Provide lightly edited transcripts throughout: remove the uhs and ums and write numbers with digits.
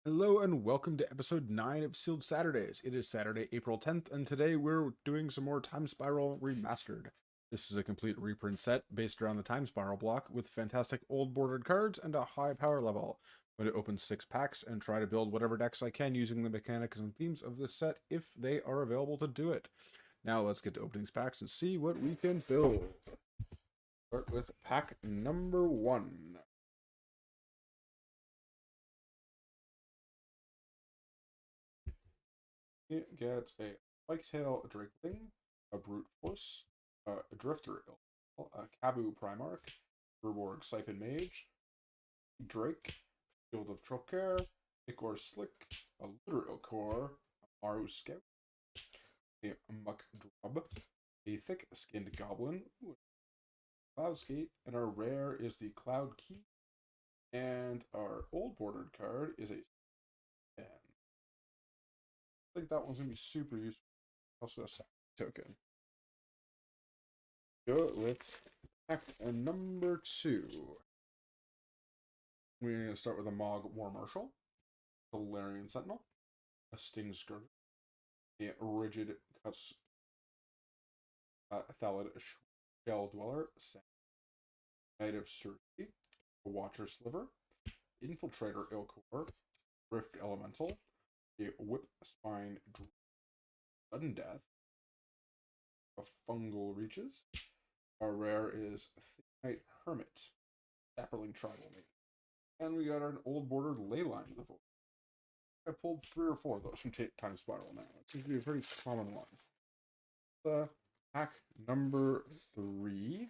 Hello and welcome to episode 9 of Sealed Saturdays. It is Saturday, April 10th, and today we're doing some more Time Spiral Remastered. This is a complete reprint set based around the Time Spiral block with fantastic old bordered cards and a high power level. I'm going to open 6 packs and try to build whatever decks I can using the mechanics and themes of this set if they are available to do it. Now let's get to opening packs and see what we can build. Start with pack number 1. It gets a Spiketail Drakeling, a Brute Force, a Drifter Ilk, a Kabu Primarch, Urborg Siphon Mage, Drake, Shield of Trocare, Ichor Slick, a Litter Ilkor, a Maru Scout, a Muck Drub, a Thick Skinned Goblin, Cloud Skate, and our rare is the Cloud Key, and our old bordered card is a Stan. I think that one's going to be super useful. Also a sack token. Go with pack number 2. We're going to start with a Mog War Marshal, a Larian Sentinel, a Sting Skirter, a Rigid Cuts Thalid Shell Dweller, Knight of Surgery, a Watcher Sliver, Infiltrator Ilkor, Rift Elemental, a Whip Spine Sudden Death, a Fungal Reaches. Our rare is Knight Hermit, Sapperling Tribal Mate. And we got an old bordered Leyline to the vote. I pulled 3 or 4 of those from Time Spiral now. It seems to be a pretty common one. Pack number 3.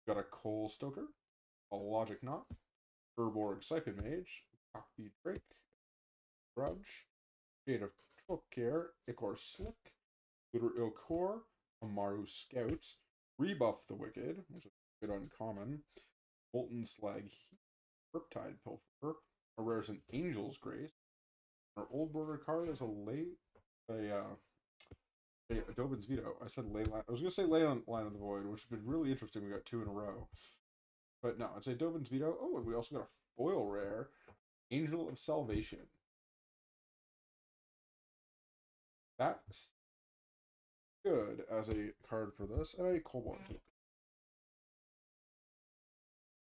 Got a Coal Stoker, a Logic Knot, Urborg Siphon Mage, Cockbeat Drake, Grudge, Shade of Trocare, Ichor Slick, Litter Ilkor, Amaru Scout, Rebuff the Wicked, which is a good uncommon, Molten Slag Heat, Riptide Pilferer, a rare is an Angel's Grace. Our old border card is a Dovin's Veto. I said Leyline. I was going to say Leyline of the Void, which has been really interesting. We got 2 in a row. But no, it's a Dovin's Veto. Oh, and we also got a foil rare, Angel of Salvation. That's good as a card for this, and a Cobalt token.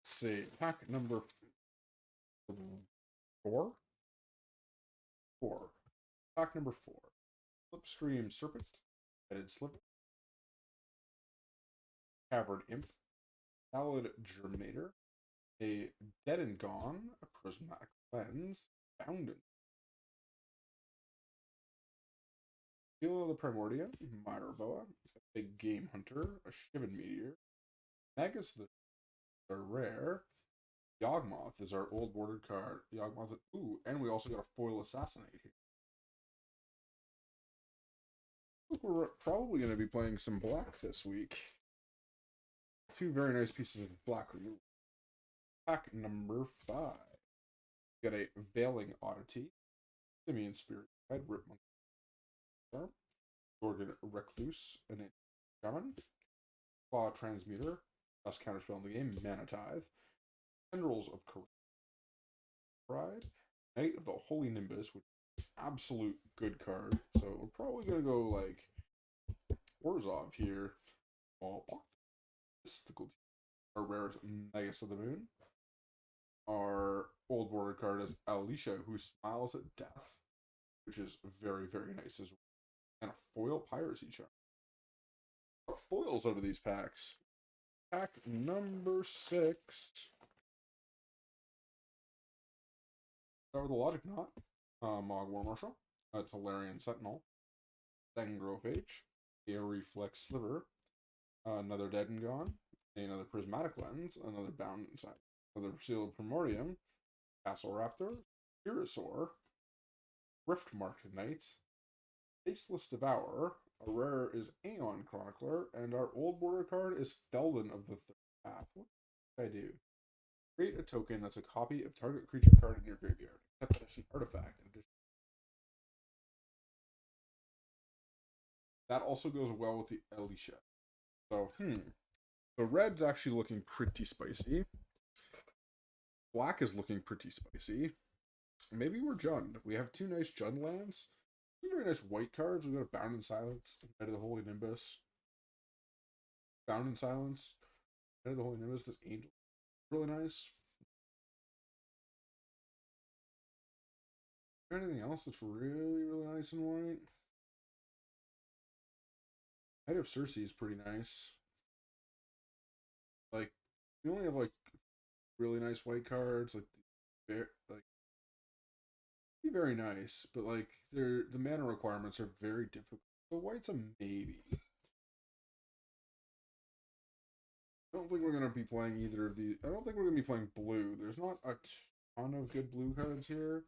Let's see, pack number 4? 4. Pack number 4. Slipstream Serpent, Headed Sliver, Cavern Imp, Salad Germinator, a Dead and Gone, a Prismatic Lens, Boundin, Seal of the Primordia, Myroboa, a Big Game Hunter, a Shivan Meteor, Magus the rare, Yawgmoth is our old bordered card. Yawgmoth, ooh, and we also got a foil Assassinate here. We're probably going to be playing some black this week. 2 very nice pieces of black removal. Pack number 5. We got a Veiling Oddity, Simian Spirit Guide, Rip Monkey, Gorgon Recluse, and a Shaman, Claw Transmuter, best counterspell in the game, Mana Tithe, Tendrils of Pride, Knight of the Holy Nimbus, which is an absolute good card. So we're probably going to go like Orzhov here. Mystical. Our rare is Magus of the Moon. Our old border card is Alicia, who smiles at death, which is very, very nice as well. And a foil Piracy Charm. What foils out of these packs? Pack number 6. Start with the Logic Knot. Mog War Marshal. It's a Larian Sentinel. Sangrophage. A Reflex Sliver. Another Dead and Gone. Another Prismatic Lens. Another Bound Inside. Another Seal of Primordium. Castle Raptor. Irosaur. Riftmark Knight. Faceless Devourer. A rare is Aeon Chronicler, and our old border card is Felden of the Third Path. What did I do? Create a token that's a copy of target creature card in your graveyard, except that it's an artifact. That also goes well with the Alicia. So, So red's actually looking pretty spicy. Black is looking pretty spicy. Maybe we're Jund. We have two nice Jund lands. Two very nice white cards. We've got a Bound in Silence, Head of the Holy Nimbus. Bound in Silence, Head of the Holy Nimbus, this Angel. Really nice. Anything else that's really, really nice in white? Head of Circe is pretty nice. Like, we only have like really nice white cards, like be very nice, but like the mana requirements are very difficult. So white's a maybe. I don't think we're gonna be playing either of these. I don't think we're gonna be playing blue. There's not a ton of good blue cards here.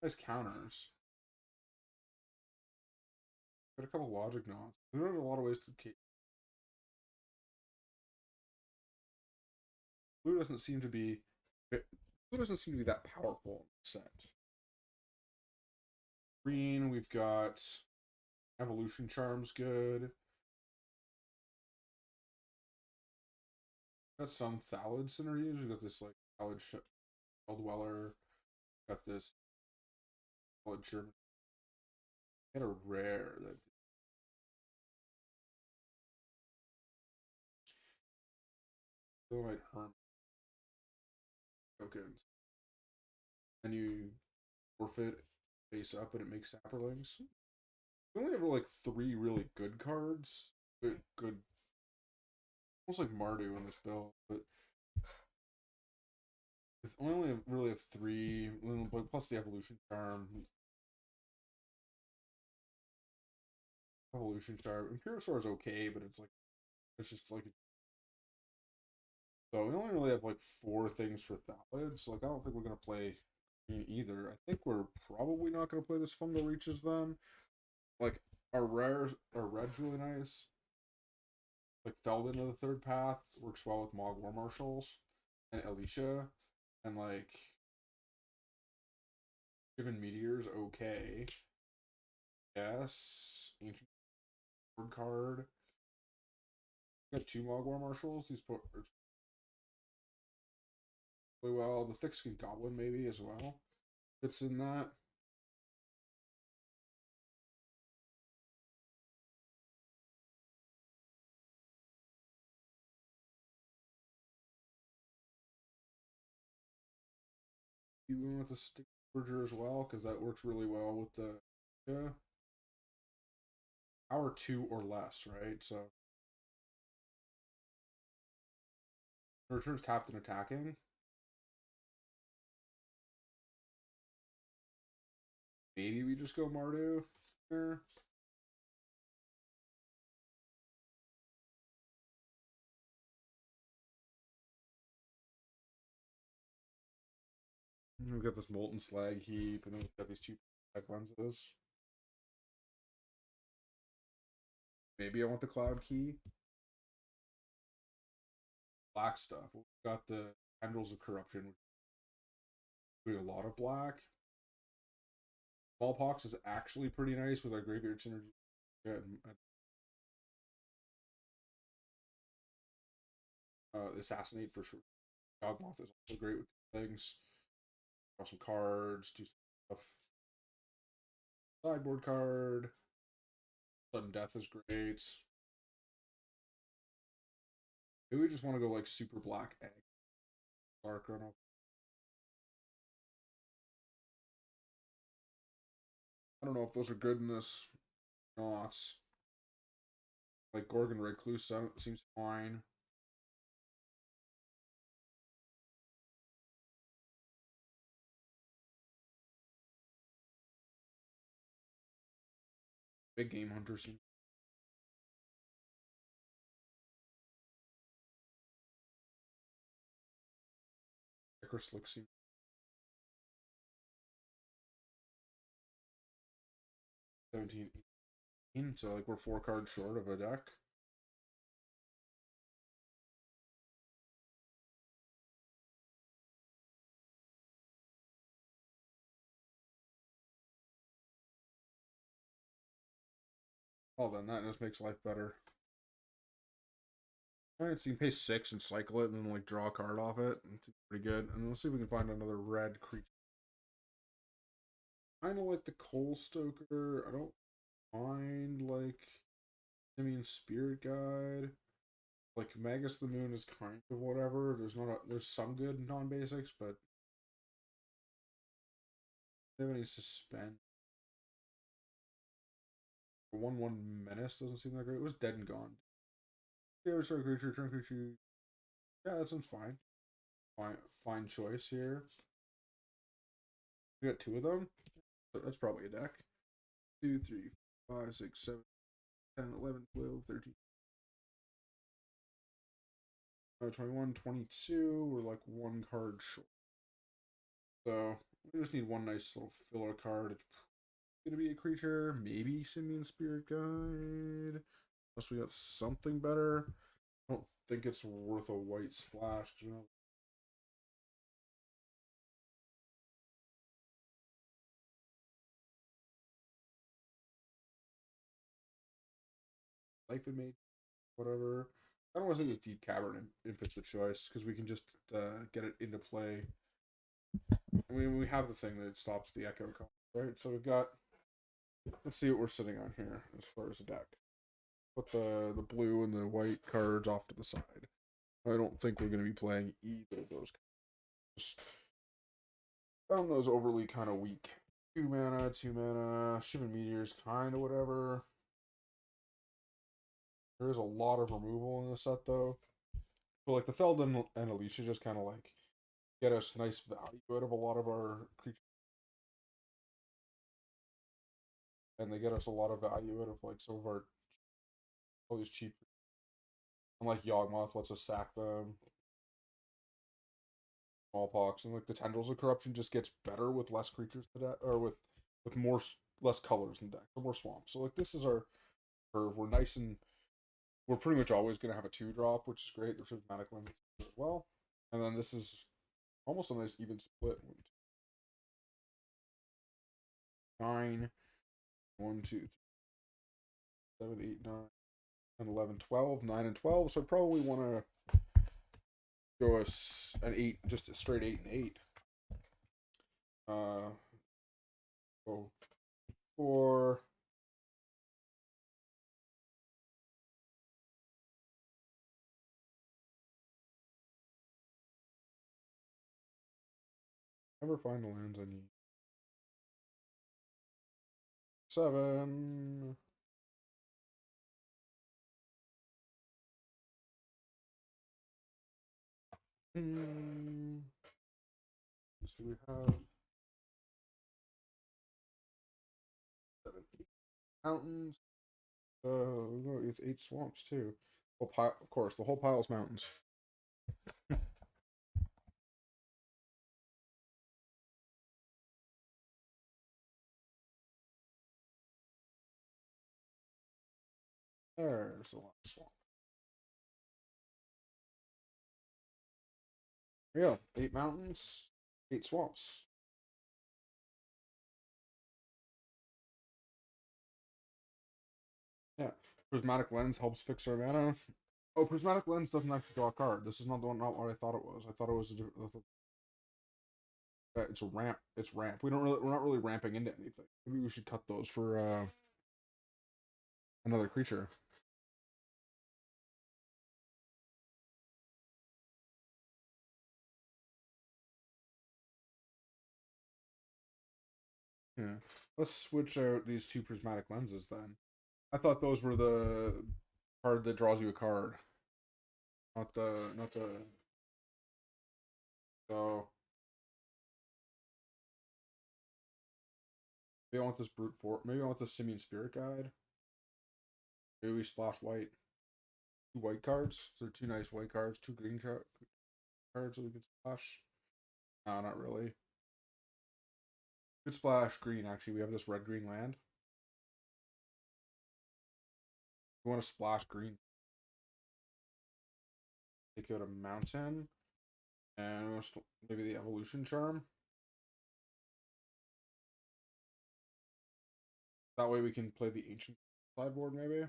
Nice counters. Got a couple logic nods. We don't have a lot of ways to keep. Blue doesn't seem to be. Blue doesn't seem to be that powerful in the set. Green, we've got Evolution Charm's good. Got some Thallid synergies. We've got this like Thallid Dweller. Got this Thallid German. Got a rare that like Hermit tokens. And you forfeit face up and it makes Sapperlings. We only have like three really good cards. Good. Almost like Mardu in this build, but we only really have three, plus the Evolution Charm. Evolution Charm. Imperisaur is okay, but it's just like. So we only really have like four things for Thalids. Like I don't think we're gonna play green either. I think we're probably not gonna play this Fungal Reaches then. Like our red's really nice. Like Feld into the third path works well with Mog War Marshals and Alicia, and like Shivan Meteor's okay. Yes, Ancient Sword card. We got two Mog War Marshals. These put really well. The Thick Skin Goblin maybe as well fits in that. You want the Stick Forger as well because that works really well with the power 2 or less, right? So the returns tapped and attacking. Maybe we just go Mardu here. We've got this Molten Slag Heap, and then we've got these two Black Lenses. Maybe I want the Cloud Key. Black stuff. We've got the Tendrils of Corruption, doing a lot of black. Smallpox is actually pretty nice with our Graveyard Synergy. Assassinate for sure. Dogmoth is also great with things. Draw some cards, do stuff. Sideboard card. Sudden Death is great. Maybe we just want to go like super black egg. Dark run up. I don't know if those are good in this not. Like Gorgon Recluse seems fine. Big Game Hunter seems. Icarus looks seems. 17, 18, so like we're 4 cards short of a deck. Oh, then that just makes life better. Alright, so you can pay 6 and cycle it and then like draw a card off it. It's pretty good. And let's see if we can find another red creature. kind of like the Coal Stoker. I don't mind like Simeon Spirit Guide. Like Magus the Moon is kind of whatever. There's some good non-basics, but they have any suspense. 1/1 Menace doesn't seem that great. It was Dead and Gone. Yeah, sorry, creature, turn creature. Yeah, that sounds fine. Fine choice here. We got two of them. So that's probably a deck. 2, 3, 5, 6, 7, 10, 11, 12, 13, 21, 22. We're like one card short. So we just need one nice little filler card. It's gonna be a creature, maybe Simian Spirit Guide. Unless we got something better. I don't think it's worth a white splash. You know, Siphon Mage, whatever. I don't want to think it's Deep Cavern and Impetus the choice because we can just get it into play. I mean, we have the thing that stops the Echo call, right? So we've got. Let's see what we're sitting on here as far as a deck. Put the blue and the white cards off to the side. I don't think we're going to be playing either of those. Just found those overly kind of weak. 2 mana, 2 mana. Shivan Meteor's kind of whatever. There is a lot of removal in the set though. But like the Feld and Alicia just kind of like get us nice value out of a lot of our creatures. And they get us a lot of value out of like some of our all these cheap. Unlike Yawgmoth lets us sack them. Smallpox and like the Tendrils of Corruption just gets better with less creatures to deck or with more less colors in deck, or more swamps. So like this is our curve. We're nice and we're pretty much always going to have a 2-drop, which is great. There's Prismatic Lens as well, and then this is almost a nice even split. 9, 1, 2, 3, 7, 8, 9, 10, 11, 12, 9 and 12. So I probably want to go an 8, just a straight 8 and 8. Go for never find the lands I need. 7. So we have 7, 8 mountains. It's 8 swamps too. Whole pile, of course, the whole pile's mountains. There's a lot of swamp. There you go. 8 mountains, 8 swamps. Yeah. Prismatic Lens helps fix our mana. Oh, Prismatic Lens doesn't actually draw a card. This is not the one, not what I thought it was. I thought it was a different. It's a ramp. It's ramp. We're not really ramping into anything. Maybe we should cut those for another creature. Yeah. Let's switch out these 2 Prismatic Lenses then. I thought those were the card that draws you a card, not the. So maybe I want this brute for. Maybe I want the Simian Spirit Guide. Maybe we splash white. 2 white cards. So 2 nice white cards. 2 green cards that we can splash. No, not really. Good splash green. Actually, we have this red green land. We want to splash green. Take out a mountain and maybe the evolution charm. That way we can play the ancient sideboard. Maybe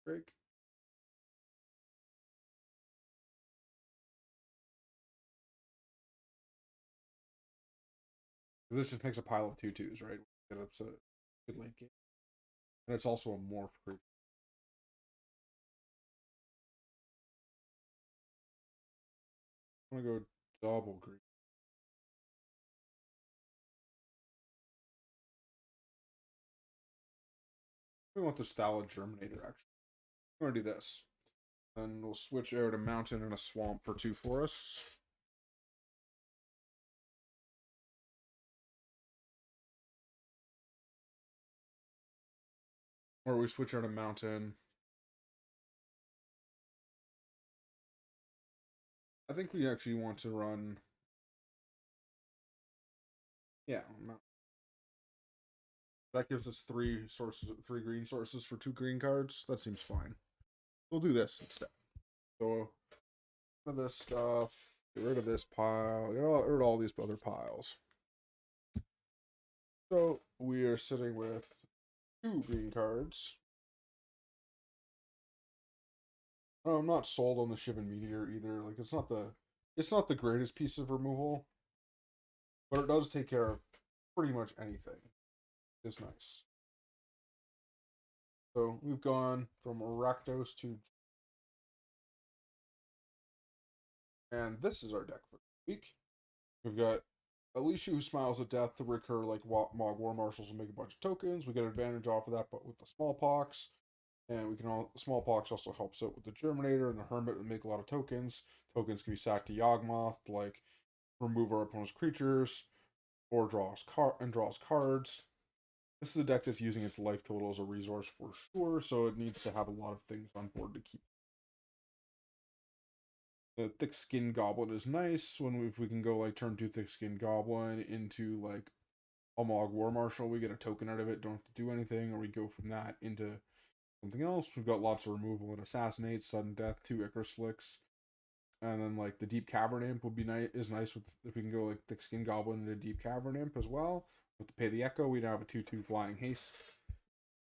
break. This just makes a pile of 2/2s, right? Get up to good late game. And it's also a morph creature. I'm gonna go double green. We want the Stala Germinator, actually. I'm gonna do this. Then we'll switch out a mountain and a swamp for 2 forests. Or we switch out a mountain. I think we actually want to run. Yeah, that gives us 3 sources, 3 green sources for 2 green cards. That seems fine. We'll do this instead. So, get rid of this stuff. Get rid of this pile. Get rid of all these other piles. So we are sitting with 2 green cards. I'm not sold on the Shivan Meteor either. Like it's not the greatest piece of removal, but it does take care of pretty much anything. It's nice. So we've gone from Rakdos to, and this is our deck for the week. We've got Alicia who smiles at death to recur like Mog War Marshals and make a bunch of tokens. We get advantage off of that, but with the smallpox. And we can all smallpox also helps out with the Germinator and the Hermit and make a lot of tokens. Tokens can be sacked to Yawgmoth to like remove our opponent's creatures or draws cards. This is a deck that's using its life total as a resource for sure, so it needs to have a lot of things on board to keep. The Thick Skin Goblin is nice if we can go like turn 2 Thick Skin Goblin into like Almog War Marshal, we get a token out of it, don't have to do anything, or we go from that into something else. We've got lots of removal and assassinate, sudden death, 2 Icarus Slicks, and then like the Deep Cavern Imp would be nice with if we can go like Thick Skin Goblin into Deep Cavern Imp as well. With the Pay the Echo, we now have a 2/2 Flying Haste.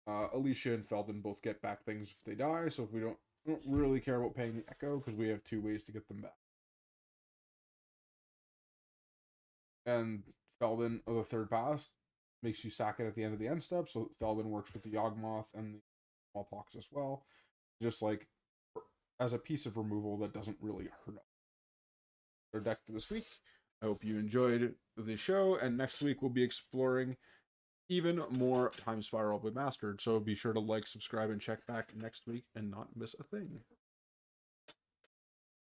Alicia and Felden both get back things if they die, so if we don't really care about paying the Echo because we have 2 ways to get them back. And Felden, of the third pass, makes you sack it at the end of the end step, so Felden works with the Yawgmoth and the Smallpox as well. Just like as a piece of removal that doesn't really hurt us. Our deck for this week. I hope you enjoyed the show, and next week we'll be exploring even more Time Spiral Remastered. So be sure to like, subscribe, and check back next week and not miss a thing.